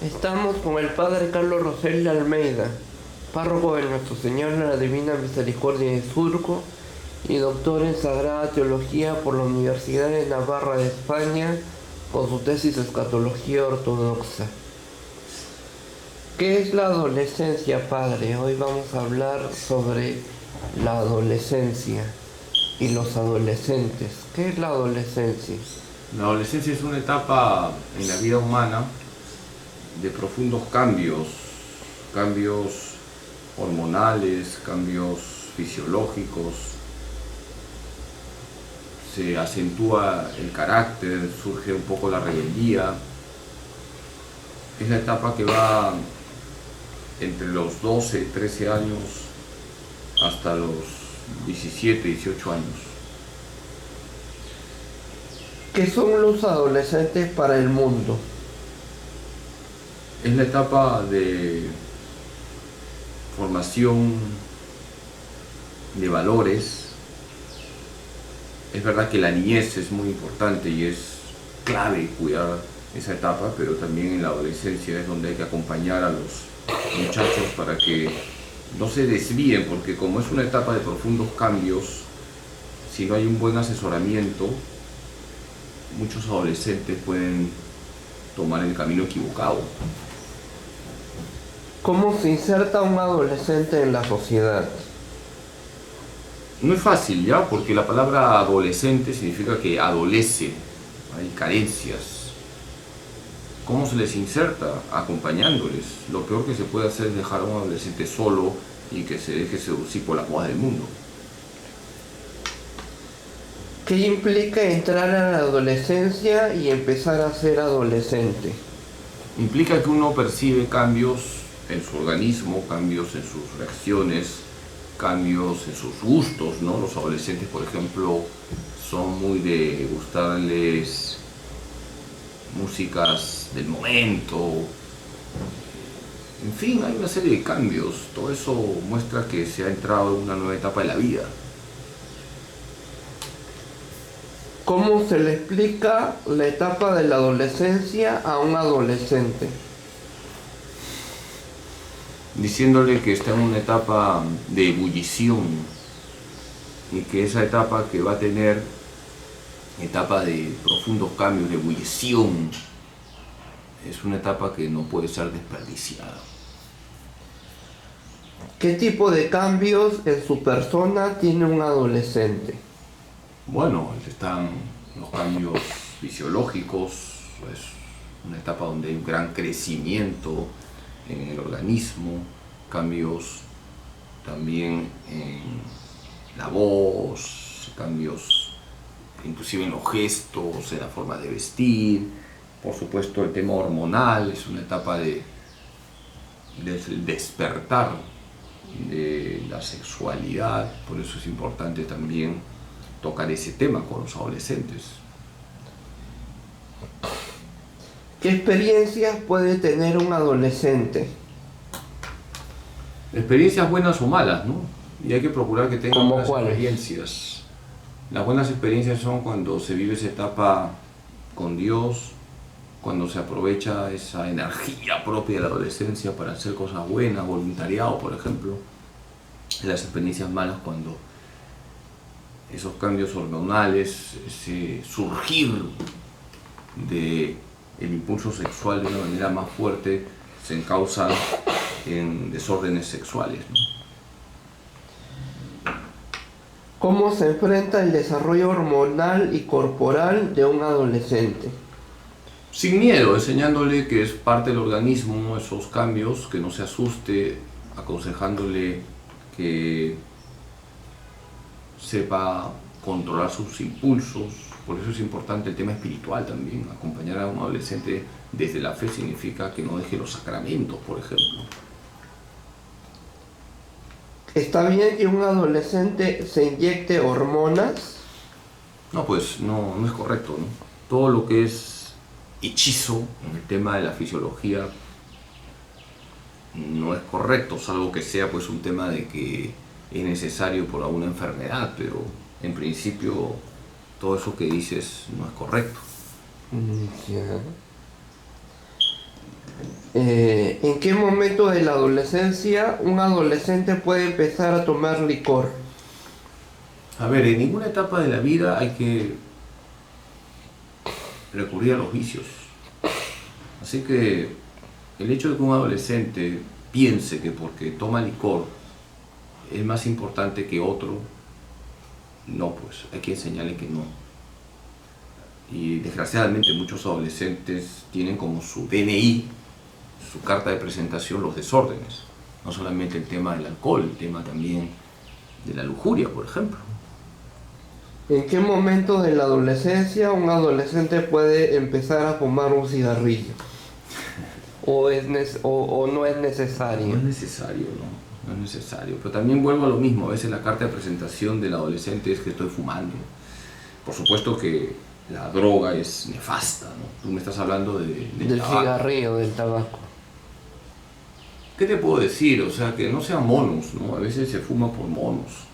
Estamos con el padre Carlos Rosel Almeida, párroco de Nuestro Señor de la Divina Misericordia de Surco y doctor en Sagrada Teología por la Universidad de Navarra de España con su tesis Escatología Ortodoxa. ¿Qué es la adolescencia, padre? Hoy vamos a hablar sobre la adolescencia y los adolescentes. ¿Qué es la adolescencia? La adolescencia es una etapa en la vida humana de profundos cambios, cambios hormonales, cambios fisiológicos. Se acentúa el carácter, surge un poco la rebeldía. Es la etapa que va entre los 12, 13 años hasta los 17, 18 años. ¿Qué son los adolescentes para el mundo? Es la etapa de formación de valores. Es verdad que la niñez es muy importante y es clave cuidar esa etapa, pero también en la adolescencia es donde hay que acompañar a los muchachos para que no se desvíen, porque como es una etapa de profundos cambios, si no hay un buen asesoramiento, muchos adolescentes pueden tomar el camino equivocado. ¿Cómo se inserta un adolescente en la sociedad? No es fácil, ¿ya? Porque la palabra adolescente significa que adolece, hay carencias. ¿Cómo se les inserta? Acompañándoles. Lo peor que se puede hacer es dejar a un adolescente solo y que se deje seducir por las modas del mundo. ¿Qué implica entrar a la adolescencia y empezar a ser adolescente? Implica que uno percibe cambios en su organismo, cambios en sus reacciones, cambios en sus gustos, ¿no? Los adolescentes, por ejemplo, son muy de gustarles músicas del momento. En fin, hay una serie de cambios. Todo eso muestra que se ha entrado en una nueva etapa de la vida. ¿Cómo se le explica la etapa de la adolescencia a un adolescente? Diciéndole que está en una etapa de ebullición y que esa etapa que va a tener, etapa de profundos cambios, de ebullición, es una etapa que no puede ser desperdiciada. ¿Qué tipo de cambios en su persona tiene un adolescente? Bueno, están los cambios fisiológicos, es una etapa donde hay un gran crecimiento en el organismo, cambios también en la voz, cambios inclusive en los gestos, en la forma de vestir. Por supuesto, el tema hormonal es una etapa de despertar de la sexualidad, por eso es importante también tocar ese tema con los adolescentes. ¿Qué experiencias puede tener un adolescente? Experiencias buenas o malas, ¿no? Y hay que procurar que tengan ¿Cómo buenas cuáles? experiencias. Las buenas experiencias son cuando se vive esa etapa con Dios, cuando se aprovecha esa energía propia de la adolescencia para hacer cosas buenas, voluntariado, por ejemplo. Las experiencias malas cuando esos cambios hormonales, ese surgir del impulso sexual de una manera más fuerte, se encausan en desórdenes sexuales, ¿no? ¿Cómo se enfrenta el desarrollo hormonal y corporal de un adolescente? Sin miedo, enseñándole que es parte del organismo esos cambios, que no se asuste, aconsejándole que sepa controlar sus impulsos. Por eso es importante el tema espiritual también. Acompañar a un adolescente desde la fe significa que no deje los sacramentos, por ejemplo. ¿Está bien que un adolescente se inyecte hormonas? No, pues no es correcto, ¿no? Todo lo que es hechizo en el tema de la fisiología no es correcto, salvo que sea pues un tema de que es necesario por alguna enfermedad, pero en principio todo eso que dices no es correcto. Ya. ¿En qué momento de la adolescencia un adolescente puede empezar a tomar licor? A ver, en ninguna etapa de la vida hay que recurrir a los vicios. Así que el hecho de que un adolescente piense que porque toma licor es más importante que otro, no, pues hay que enseñarle que no. Y desgraciadamente muchos adolescentes tienen como su DNI, su carta de presentación, los desórdenes. No solamente el tema del alcohol, el tema también de la lujuria, por ejemplo. ¿En qué momento de la adolescencia un adolescente puede empezar a fumar un cigarrillo? ¿O no es necesario? No es necesario, no es necesario. Pero también vuelvo a lo mismo, a veces la carta de presentación del adolescente es que estoy fumando. Por supuesto que la droga es nefasta, ¿no? Tú me estás hablando del tabaco. Cigarrillo, del tabaco. ¿Qué te puedo decir? O sea, que no sean monos, ¿no? A veces se fuma por monos.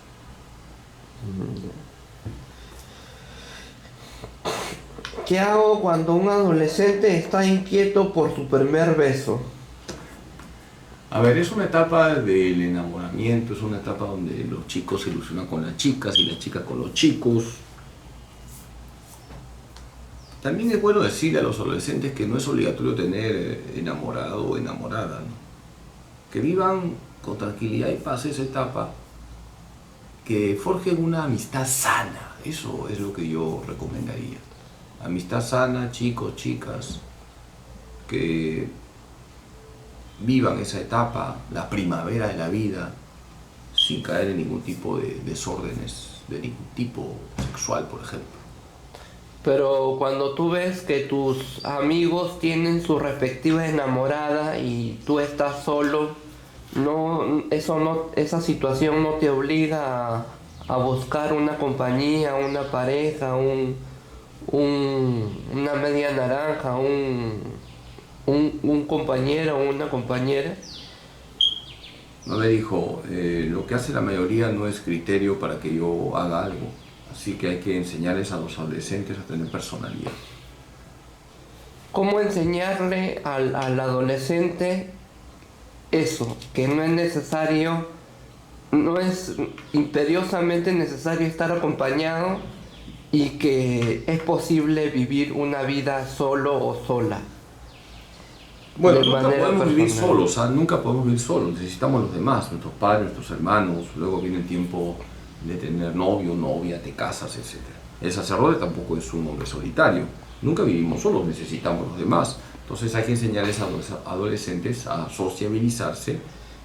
¿Qué hago cuando un adolescente está inquieto por su primer beso? A ver, es una etapa del enamoramiento, es una etapa donde los chicos se ilusionan con las chicas y las chicas con los chicos. También es bueno decirle a los adolescentes que no es obligatorio tener enamorado o enamorada, ¿no? Que vivan con tranquilidad y paz esa etapa, que forjen una amistad sana. Eso es lo que yo recomendaría. Amistad sana, chicos, chicas, que vivan esa etapa, la primavera de la vida, sin caer en ningún tipo de desórdenes, de ningún tipo sexual, por ejemplo. Pero cuando tú ves que tus amigos tienen su respectiva enamorada y tú estás solo, esa situación no te obliga a buscar una compañía, una pareja, una media naranja, un compañero o una compañera. No me dijo, lo que hace la mayoría no es criterio para que yo haga algo. Así que hay que enseñarles a los adolescentes a tener personalidad. ¿Cómo enseñarle al adolescente eso? Que no es necesario, no es imperiosamente necesario estar acompañado y que es posible vivir una vida solo o sola. Bueno, de nunca manera podemos vivir personal. solos, nunca podemos vivir solos, necesitamos a los demás, nuestros padres, nuestros hermanos, luego viene el tiempo de tener novio, novia, te casas, etc. El sacerdote tampoco es un hombre solitario, nunca vivimos solos, necesitamos a los demás. Entonces hay que enseñarles a los adolescentes a sociabilizarse,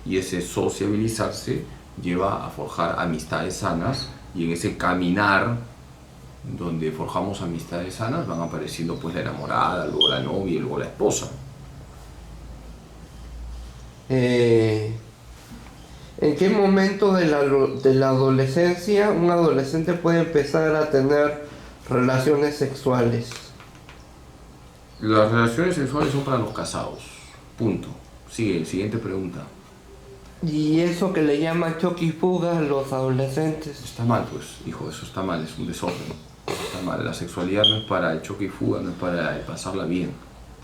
y ese sociabilizarse lleva a forjar amistades sanas, y en ese caminar donde forjamos amistades sanas van apareciendo pues la enamorada, luego la novia y luego la esposa. ¿En qué momento de la adolescencia un adolescente puede empezar a tener relaciones sexuales? Las relaciones sexuales son para los casados, punto. Sigue, siguiente pregunta. Y eso que le llaman choque y fuga a los adolescentes. Está mal, pues, hijo, eso está mal, es un desorden. Está mal, la sexualidad no es para el choque y fuga, no es para pasarla bien.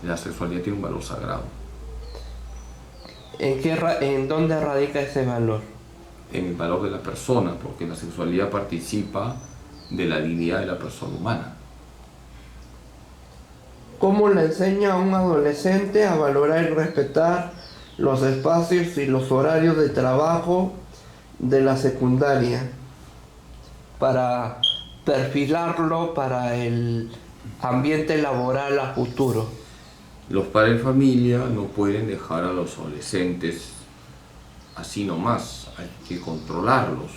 La sexualidad tiene un valor sagrado. ¿En dónde radica ese valor? En el valor de la persona, porque la sexualidad participa de la dignidad de la persona humana. ¿Cómo le enseña a un adolescente a valorar y respetar los espacios y los horarios de trabajo de la secundaria para perfilarlo para el ambiente laboral a futuro? Los padres de familia no pueden dejar a los adolescentes así nomás, hay que controlarlos.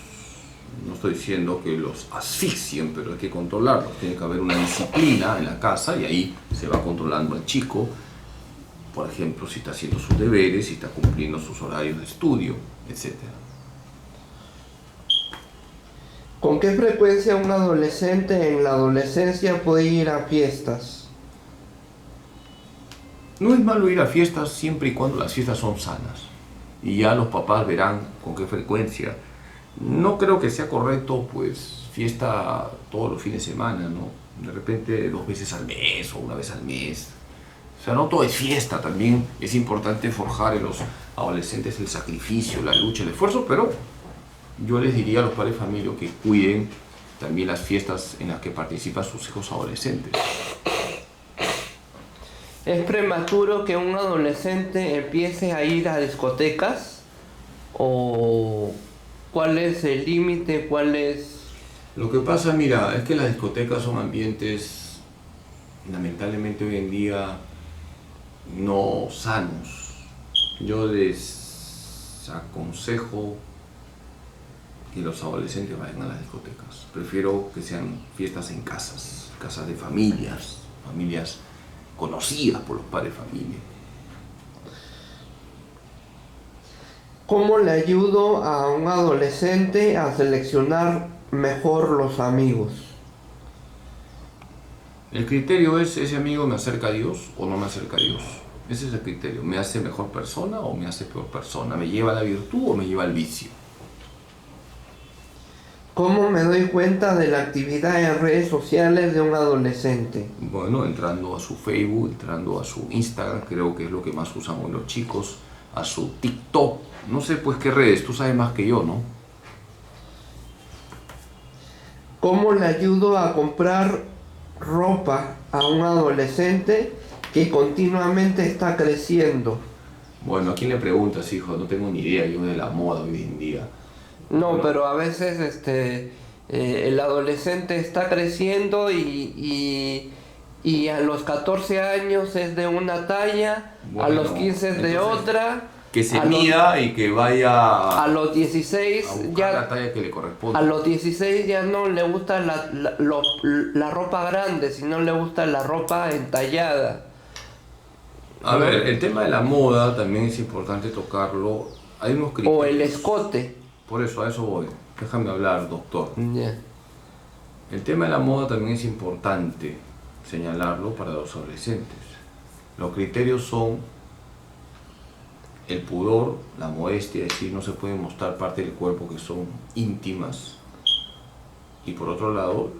No estoy diciendo que los asfixien, pero hay que controlarlos. Tiene que haber una disciplina en la casa y ahí se va controlando al chico. Por ejemplo, si está haciendo sus deberes, si está cumpliendo sus horarios de estudio, etc. ¿Con qué frecuencia un adolescente en la adolescencia puede ir a fiestas? No es malo ir a fiestas siempre y cuando las fiestas son sanas. Y ya los papás verán con qué frecuencia. No creo que sea correcto, pues, fiesta todos los fines de semana, ¿no? De repente 2 veces al mes o una vez al mes. O sea, no todo es fiesta, también es importante forjar en los adolescentes el sacrificio, la lucha, el esfuerzo, pero yo les diría a los padres de familia que cuiden también las fiestas en las que participan sus hijos adolescentes. ¿Es prematuro que un adolescente empiece a ir a discotecas? ¿O cuál es el límite? ¿Cuál es...? Lo que pasa, mira, es que las discotecas son ambientes, lamentablemente hoy en día, no sanos. Yo les aconsejo que los adolescentes vayan a las discotecas. Prefiero que sean fiestas en casas, casas de familias, familias conocidas por los padres de familia. ¿Cómo le ayudo a un adolescente a seleccionar mejor los amigos? El criterio es, ¿ese amigo me acerca a Dios o no me acerca a Dios? Ese es el criterio. ¿Me hace mejor persona o me hace peor persona? ¿Me lleva a la virtud o me lleva al vicio? ¿Cómo me doy cuenta de la actividad en redes sociales de un adolescente? Bueno, entrando a su Facebook, entrando a su Instagram, creo que es lo que más usan hoy los chicos, a su TikTok, no sé pues qué redes, tú sabes más que yo, ¿no? ¿Cómo le ayudo a comprar ropa a un adolescente que continuamente está creciendo? Bueno, ¿a quién le preguntas, hijo? No tengo ni idea yo de la moda hoy en día. No, pero a veces el adolescente está creciendo y a los 14 años es de una talla, a los 15 es de otra, que se mida y que vaya a los 16 a buscar ya, la talla que le corresponde. a los 16 ya no le gusta la ropa grande, sino le gusta la ropa entallada. A ver, el tema de la moda también es importante tocarlo. Hay unos criterios. O el escote. Por eso, a eso voy. Déjame hablar, doctor. Yeah. El tema de la moda también es importante señalarlo para los adolescentes. Los criterios son el pudor, la modestia, es decir, no se pueden mostrar partes del cuerpo que son íntimas. Y por otro lado,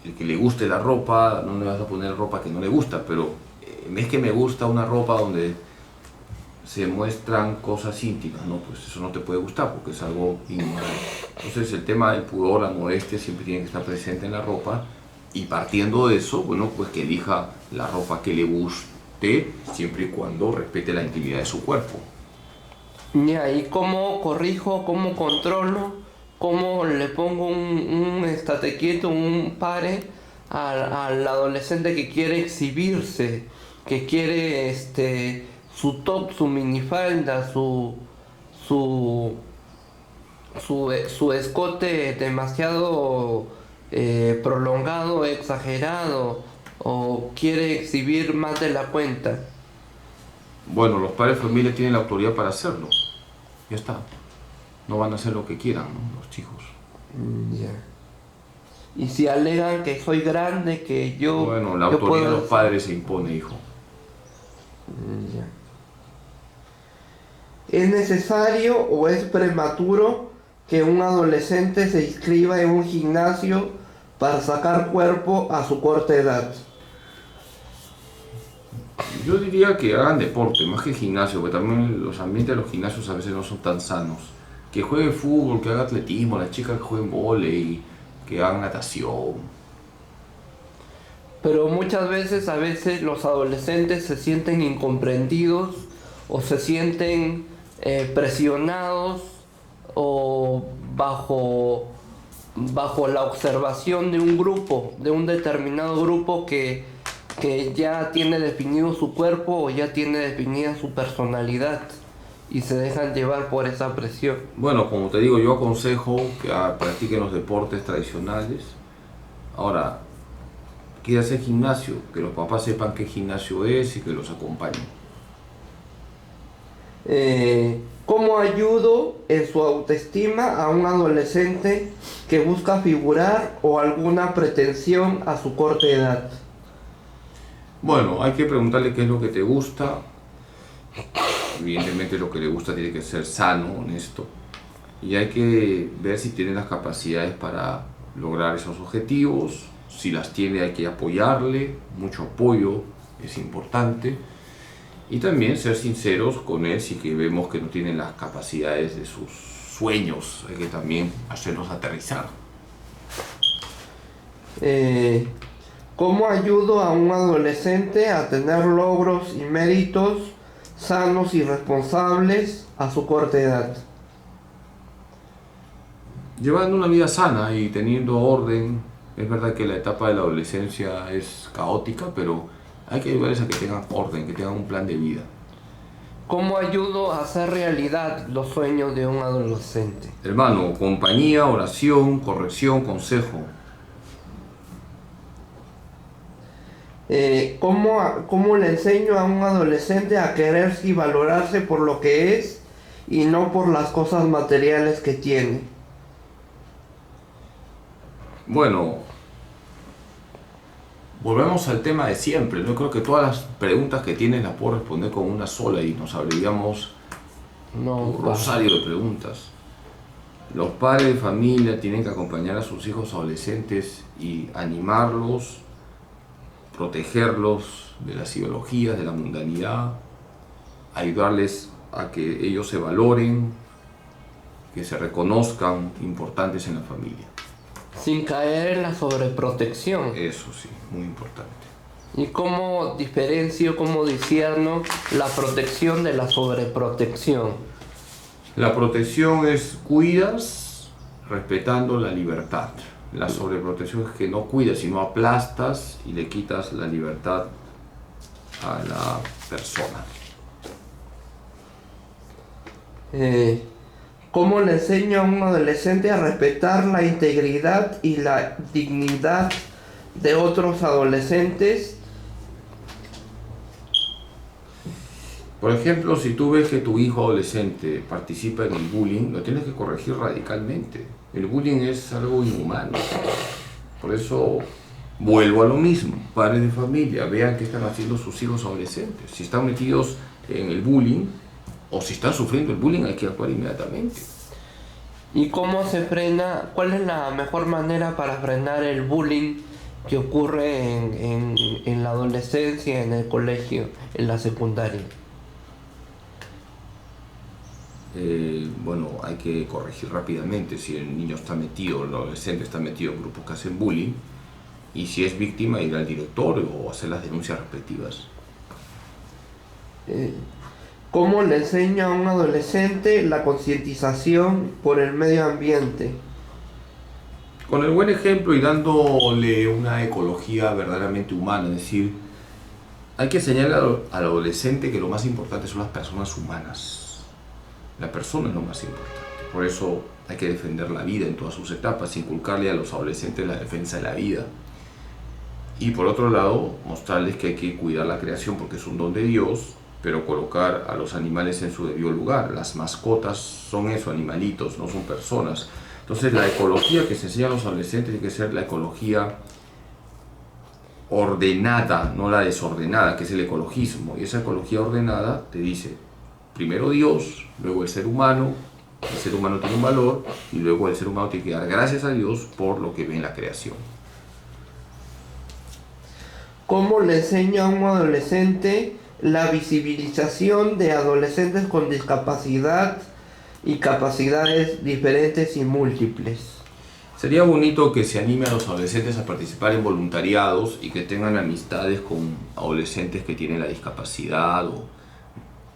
el que le guste la ropa, no le vas a poner ropa que no le gusta, pero es que me gusta una ropa donde se muestran cosas íntimas, ¿no? Pues eso no te puede gustar porque es algo inmoral. Entonces el tema del pudor, la modestia siempre tiene que estar presente en la ropa y partiendo de eso, bueno, pues que elija la ropa que le guste siempre y cuando respete la intimidad de su cuerpo. Ya, ¿y cómo corrijo, cómo controlo, cómo le pongo un estate quieto, un pare al adolescente que quiere exhibirse, que quiere su top, su minifalda, su escote demasiado prolongado, exagerado, o quiere exhibir más de la cuenta? Bueno, los padres de familia tienen la autoridad para hacerlo. Ya está. No van a hacer lo que quieran, ¿no? Los chicos. Ya. Y si alegan que soy grande, que yo... Bueno, la yo autoridad de puedo los padres se impone, hijo. Ya. ¿Es necesario o es prematuro que un adolescente se inscriba en un gimnasio para sacar cuerpo a su corta edad? Yo diría que hagan deporte, más que gimnasio, porque también los ambientes de los gimnasios a veces no son tan sanos. Que juegue fútbol, que haga atletismo, las chicas que jueguen vóley, que hagan natación. Pero muchas veces, a veces los adolescentes se sienten incomprendidos o se sienten presionados o bajo la observación de un grupo, de un determinado grupo que ya tiene definido su cuerpo o ya tiene definida su personalidad y se dejan llevar por esa presión. Bueno, como te digo, yo aconsejo que practiquen los deportes tradicionales. Ahora, quiere hacer gimnasio, que los papás sepan qué gimnasio es y que los acompañen. ¿Cómo ayudo en su autoestima a un adolescente que busca figurar o alguna pretensión a su corta edad? Bueno, hay que preguntarle qué es lo que te gusta. Evidentemente lo que le gusta tiene que ser sano, honesto. Y hay que ver si tiene las capacidades para lograr esos objetivos. Si las tiene hay que apoyarle, mucho apoyo es importante. Y también ser sinceros con él si que vemos que no tienen las capacidades de sus sueños, hay que también hacerlos aterrizar. ¿Cómo ayudo a un adolescente a tener logros y méritos sanos y responsables a su corta edad? Llevando una vida sana y teniendo orden. Es verdad que la etapa de la adolescencia es caótica, pero hay que ayudarles a que tengan orden, que tengan un plan de vida. ¿Cómo ayudo a hacer realidad los sueños de un adolescente? Hermano, compañía, oración, corrección, consejo. ¿Cómo le enseño a un adolescente a quererse y valorarse por lo que es y no por las cosas materiales que tiene? Bueno, volvemos al tema de siempre. Yo creo que todas las preguntas que tienes las puedo responder con una sola y nos abriríamos un rosario de preguntas. Los padres de familia tienen que acompañar a sus hijos adolescentes y animarlos, protegerlos de las ideologías, de la mundanidad, ayudarles a que ellos se valoren, que se reconozcan importantes en la familia. Sin caer en la sobreprotección. Eso sí, muy importante. ¿Y cómo diferencio, cómo discierno la protección de la sobreprotección? La protección es cuidas respetando la libertad. La sobreprotección es que no cuidas, sino aplastas y le quitas la libertad a la persona. ¿Cómo le enseño a un adolescente a respetar la integridad y la dignidad de otros adolescentes? Por ejemplo, si tú ves que tu hijo adolescente participa en el bullying, lo tienes que corregir radicalmente. El bullying es algo inhumano. Por eso vuelvo a lo mismo. Padres de familia, vean qué están haciendo sus hijos adolescentes. Si están metidos en el bullying o si están sufriendo el bullying, hay que actuar inmediatamente. ¿Y cómo se frena? ¿Cuál es la mejor manera para frenar el bullying que ocurre en la adolescencia, en el colegio, en la secundaria? Bueno, hay que corregir rápidamente si el niño está metido, el adolescente está metido en grupos que hacen bullying, y si es víctima, ir al directorio o hacer las denuncias respectivas. ¿Cómo le enseño a un adolescente la concientización por el medio ambiente? Con el buen ejemplo y dándole una ecología verdaderamente humana, es decir, hay que enseñarle al adolescente que lo más importante son las personas humanas. La persona es lo más importante. Por eso hay que defender la vida en todas sus etapas, inculcarle a los adolescentes la defensa de la vida. Y por otro lado, mostrarles que hay que cuidar la creación porque es un don de Dios, pero colocar a los animales en su debido lugar. Las mascotas son eso, animalitos, no son personas. Entonces la ecología que se enseña a los adolescentes tiene que ser la ecología ordenada, no la desordenada, que es el ecologismo. Y esa ecología ordenada te dice, primero Dios, luego el ser humano tiene un valor y luego el ser humano tiene que dar gracias a Dios por lo que ve en la creación. ¿Cómo le enseño a un adolescente la visibilización de adolescentes con discapacidad y capacidades diferentes y múltiples? Sería bonito que se anime a los adolescentes a participar en voluntariados y que tengan amistades con adolescentes que tienen la discapacidad o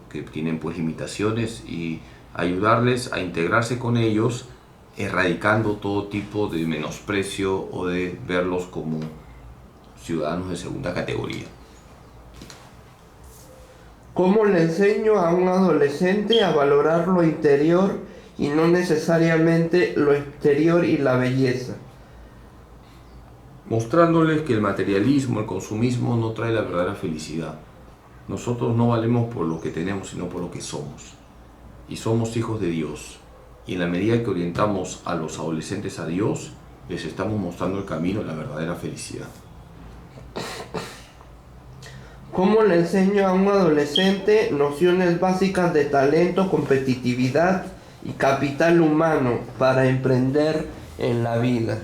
que tienen pues limitaciones y ayudarles a integrarse con ellos, erradicando todo tipo de menosprecio o de verlos como ciudadanos de segunda categoría. ¿Cómo le enseño a un adolescente a valorar lo interior y no necesariamente lo exterior y la belleza? Mostrándoles que el materialismo, el consumismo no trae la verdadera felicidad. Nosotros no valemos por lo que tenemos, sino por lo que somos. Y somos hijos de Dios. Y en la medida que orientamos a los adolescentes a Dios, les estamos mostrando el camino a la verdadera felicidad. ¿Cómo le enseño a un adolescente nociones básicas de talento, competitividad y capital humano para emprender en la vida?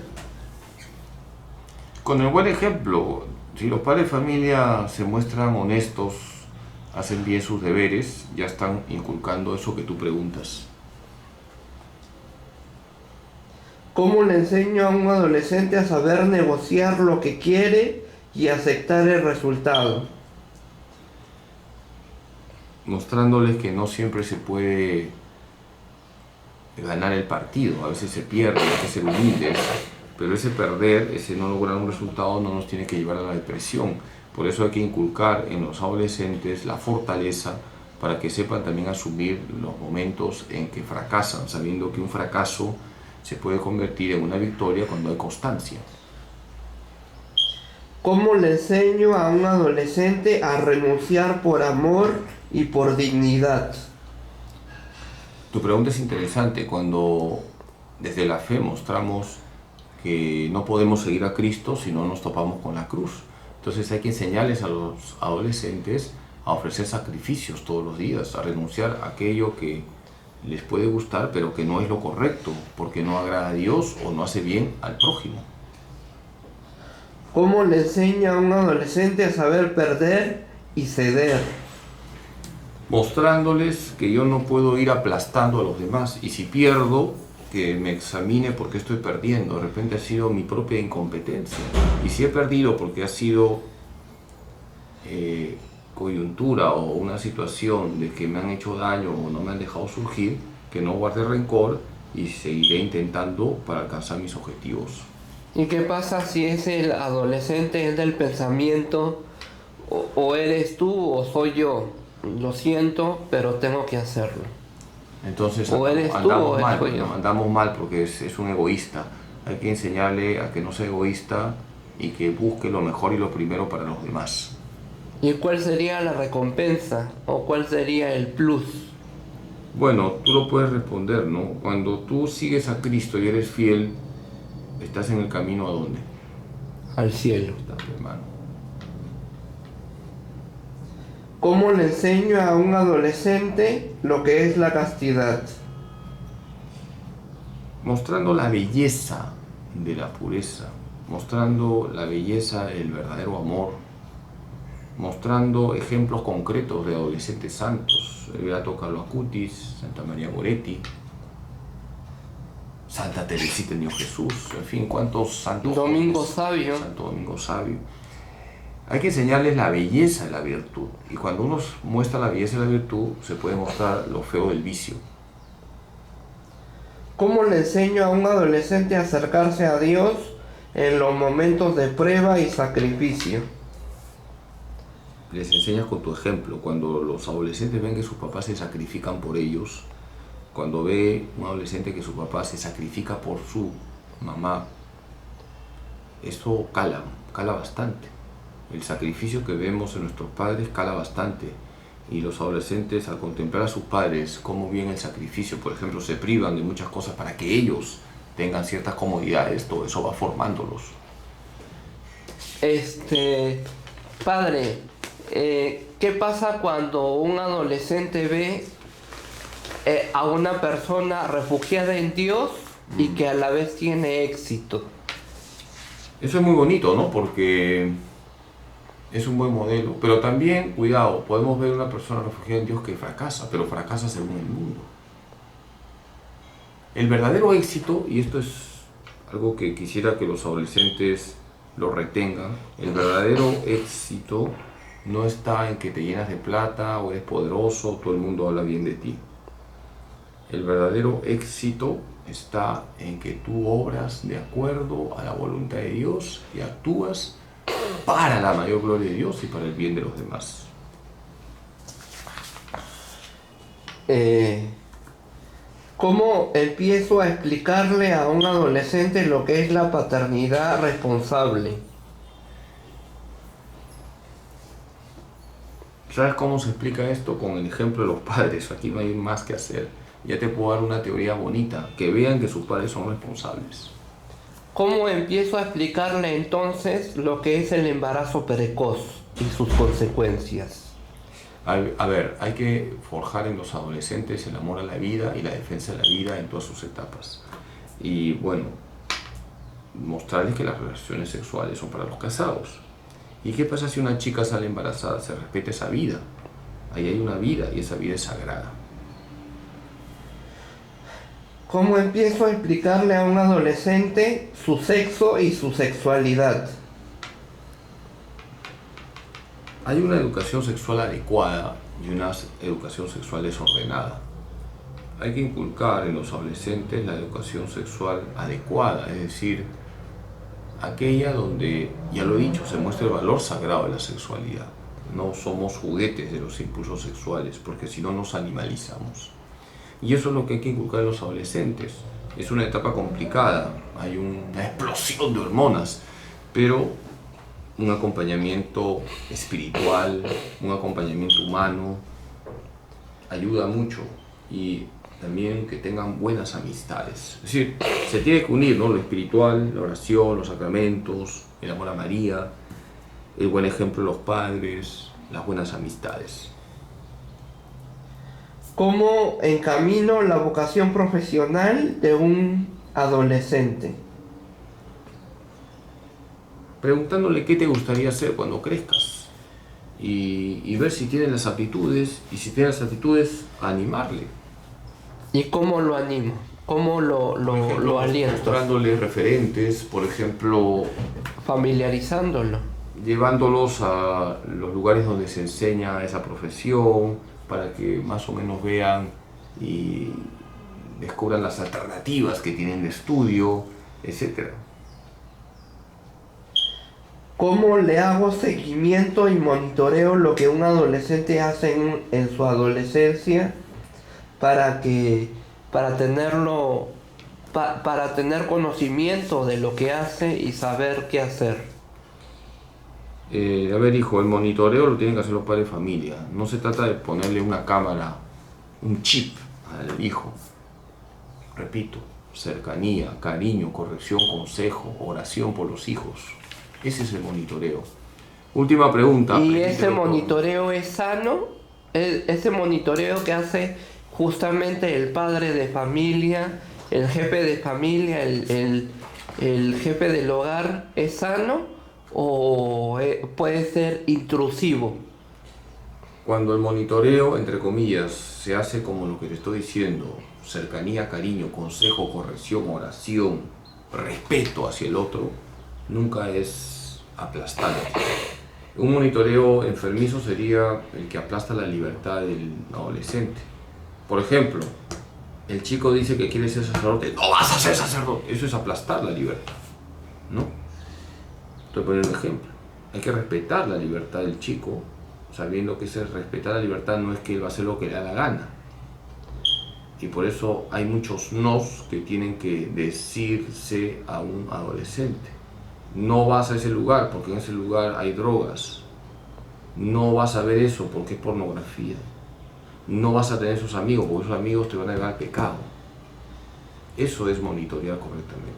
Con el buen ejemplo, si los padres de familia se muestran honestos hacen bien sus deberes, ya están inculcando eso que tú preguntas. ¿Cómo le enseño a un adolescente a saber negociar lo que quiere y aceptar el resultado? Mostrándoles que no siempre se puede ganar el partido, a veces se pierde, hay que ser humildes, pero ese perder, ese no lograr un resultado no nos tiene que llevar a la depresión. Por eso hay que inculcar en los adolescentes la fortaleza para que sepan también asumir los momentos en que fracasan, sabiendo que un fracaso se puede convertir en una victoria cuando hay constancia. ¿Cómo le enseño a un adolescente a renunciar por amor y por dignidad? Tu pregunta es interesante. Cuando desde la fe mostramos que no podemos seguir a Cristo si no nos topamos con la cruz. Entonces hay que enseñarles a los adolescentes a ofrecer sacrificios todos los días, a renunciar a aquello que les puede gustar pero que no es lo correcto, porque no agrada a Dios o no hace bien al prójimo. ¿Cómo le enseño a un adolescente a saber perder y ceder? Mostrándoles que yo no puedo ir aplastando a los demás, y si pierdo, que me examine por qué estoy perdiendo. De repente ha sido mi propia incompetencia, y si he perdido porque ha sido coyuntura o una situación de que me han hecho daño o no me han dejado surgir, que no guarde rencor y seguiré intentando para alcanzar mis objetivos. ¿Y qué pasa si es el adolescente es del pensamiento o eres tú o soy yo? Lo siento, pero tengo que hacerlo. Entonces o eres tú o soy yo. andamos mal porque es un egoísta. Hay que enseñarle a que no sea egoísta y que busque lo mejor y lo primero para los demás. ¿Y cuál sería la recompensa o cuál sería el plus? Bueno, tú lo puedes responder, ¿no? Cuando tú sigues a Cristo y eres fiel, estás en el camino ¿a dónde? Al cielo. Estás, hermano. ¿Cómo le enseño a un adolescente lo que es la castidad? Mostrando la belleza de la pureza, mostrando la belleza del verdadero amor, mostrando ejemplos concretos de adolescentes santos, el Beato Carlo Acutis, Santa María Goretti, Santa Teresita del Niño Jesús, en fin, cuántos santos. Domingo Sabio. Santo Domingo Sabio. Hay que enseñarles la belleza de la virtud, y cuando uno muestra la belleza de la virtud, se puede mostrar lo feo del vicio. ¿Cómo le enseño a un adolescente a acercarse a Dios en los momentos de prueba y sacrificio? Les enseñas con tu ejemplo. Cuando los adolescentes ven que sus papás se sacrifican por ellos, cuando ve un adolescente que su papá se sacrifica por su mamá, eso cala bastante. El sacrificio que vemos en nuestros padres cala bastante, y los adolescentes, al contemplar a sus padres cómo ven el sacrificio, por ejemplo, se privan de muchas cosas para que ellos tengan ciertas comodidades, todo eso va formándolos. Padre, ¿qué pasa cuando un adolescente ve a una persona refugiada en Dios y que a la vez tiene éxito? Eso es muy bonito, ¿no? Porque es un buen modelo, pero también, cuidado, podemos ver una persona refugiada en Dios que fracasa, pero fracasa según el mundo. El verdadero éxito, y esto es algo que quisiera que los adolescentes lo retengan, el verdadero éxito no está en que te llenas de plata o eres poderoso, todo el mundo habla bien de ti. El verdadero éxito está en que tú obras de acuerdo a la voluntad de Dios y actúas para la mayor gloria de Dios y para el bien de los demás. ¿Cómo empiezo a explicarle a un adolescente lo que es la paternidad responsable? ¿Sabes cómo se explica esto? Con el ejemplo de los padres. Aquí no hay más que hacer. Ya te puedo dar una teoría bonita, que vean que sus padres son responsables. ¿Cómo empiezo a explicarle entonces lo que es el embarazo precoz y sus consecuencias? A ver, hay que forjar en los adolescentes el amor a la vida y la defensa de la vida en todas sus etapas. Y bueno, mostrarles que las relaciones sexuales son para los casados. ¿Y qué pasa si una chica sale embarazada? Se respeta esa vida. Ahí hay una vida y esa vida es sagrada. ¿Cómo empiezo a explicarle a un adolescente su sexo y su sexualidad? Hay una educación sexual adecuada y una educación sexual desordenada. Hay que inculcar en los adolescentes la educación sexual adecuada, es decir, aquella donde, ya lo he dicho, se muestra el valor sagrado de la sexualidad. No somos juguetes de los impulsos sexuales, porque si no nos animalizamos. Y eso es lo que hay que inculcar en los adolescentes. Es una etapa complicada, hay una explosión de hormonas, pero un acompañamiento espiritual, un acompañamiento humano, ayuda mucho. Y también que tengan buenas amistades. Es decir, se tiene que unir, ¿no?, lo espiritual, la oración, los sacramentos, el amor a María, el buen ejemplo de los padres, las buenas amistades. ¿Cómo encamino la vocación profesional de un adolescente? Preguntándole qué te gustaría hacer cuando crezcas y ver si tiene las aptitudes, y si tiene las aptitudes, animarle. ¿Y cómo lo animo? ¿Cómo lo aliento? Mostrándole referentes, por ejemplo, familiarizándolo, llevándolos a los lugares donde se enseña esa profesión, para que más o menos vean y descubran las alternativas que tienen de estudio, etc. ¿Cómo le hago seguimiento y monitoreo lo que un adolescente hace en su adolescencia para tener conocimiento de lo que hace y saber qué hacer? A ver, hijo, el monitoreo lo tienen que hacer los padres de familia. No se trata de ponerle una cámara, un chip al hijo. Repito, cercanía, cariño, corrección, consejo, oración por los hijos. Ese es el monitoreo. Última pregunta. ¿Y ese monitoreo es sano? ¿Ese monitoreo que hace justamente el padre de familia, el jefe de familia, el jefe del hogar, es sano o puede ser intrusivo? Cuando el monitoreo, entre comillas, se hace como lo que te estoy diciendo, cercanía, cariño, consejo, corrección, oración, respeto hacia el otro, nunca es aplastante. Un monitoreo enfermizo sería el que aplasta la libertad del adolescente. Por ejemplo, el chico dice que quiere ser sacerdote. ¡No vas a ser sacerdote! Eso es aplastar la libertad, ¿no? Estoy poniendo un ejemplo. Hay que respetar la libertad del chico, sabiendo que ese respetar la libertad no es que él va a hacer lo que le da la gana. Y por eso hay muchos nos que tienen que decirse a un adolescente. No vas a ese lugar porque en ese lugar hay drogas. No vas a ver eso porque es pornografía. No vas a tener esos amigos porque esos amigos te van a llevar al pecado. Eso es monitorear correctamente.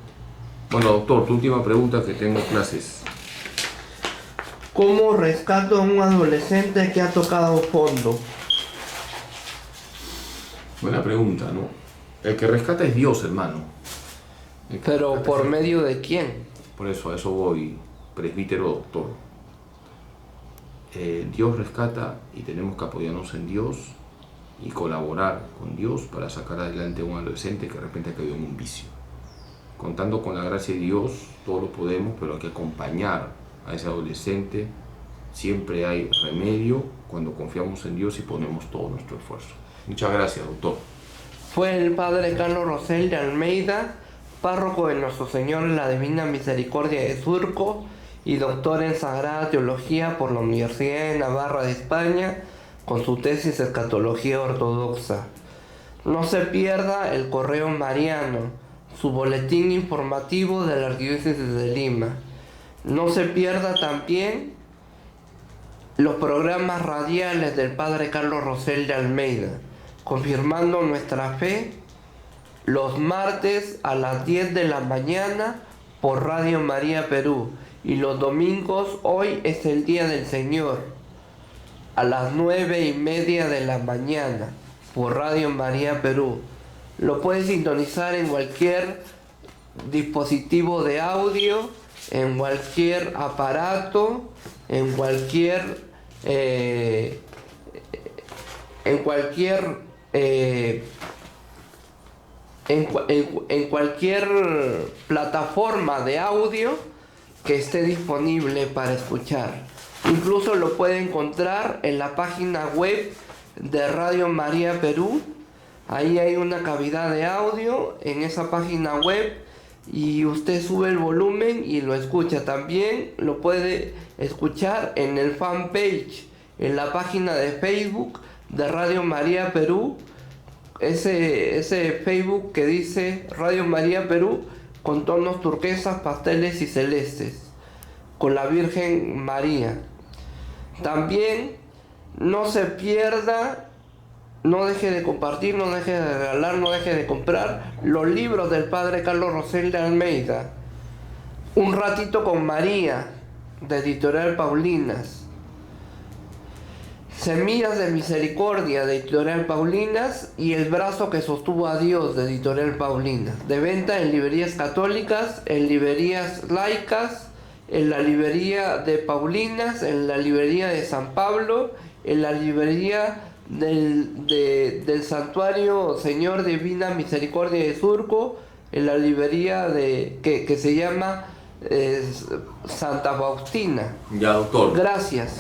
Bueno, doctor, tu última pregunta, que tengo clases. ¿Cómo rescato a un adolescente que ha tocado fondo? Buena pregunta, ¿no? El que rescata es Dios, hermano. ¿Pero por medio de quién? Por eso, a eso voy, presbítero doctor. Dios rescata y tenemos que apoyarnos en Dios y colaborar con Dios para sacar adelante a un adolescente que de repente ha caído en un vicio. Contando con la gracia de Dios, todo lo podemos, pero hay que acompañar a ese adolescente. Siempre hay remedio cuando confiamos en Dios y ponemos todo nuestro esfuerzo. Muchas gracias, doctor. Fue el padre Carlos Rosell de Almeida, párroco de Nuestro Señor en la Divina Misericordia de Surco y doctor en Sagrada Teología por la Universidad de Navarra de España, con su tesis Escatología Ortodoxa. No se pierda el Correo Mariano, su boletín informativo de la Arquidiócesis de Lima. No se pierda también los programas radiales del padre Carlos Rosell de Almeida, confirmando nuestra fe, los martes a las 10 de la mañana por Radio María Perú, y los domingos, hoy es el Día del Señor, a las 9:30 de la mañana por Radio María Perú. Lo puedes sintonizar en cualquier dispositivo de audio, en cualquier aparato, en cualquier en cualquier en cualquier plataforma de audio que esté disponible para escuchar. Incluso lo puede encontrar en la página web de Radio María Perú. Ahí hay una cavidad de audio en esa página web y usted sube el volumen y lo escucha. También lo puede escuchar en el fanpage, en la página de Facebook de Radio María Perú. Ese Facebook que dice Radio María Perú con tonos turquesas, pasteles y celestes, con la Virgen María. También no se pierda, no deje de compartir, no deje de regalar, no deje de comprar los libros del Padre Carlos Rosel de Almeida. Un ratito con María, de Editorial Paulinas. Semillas de Misericordia, de Editorial Paulinas, y El brazo que sostuvo a Dios, de Editorial Paulinas. De venta en librerías católicas, en librerías laicas, en la librería de Paulinas, en la librería de San Pablo, en la librería del Santuario Señor Divina Misericordia de Surco, en la librería que se llama Santa Faustina. Ya, doctor. Gracias.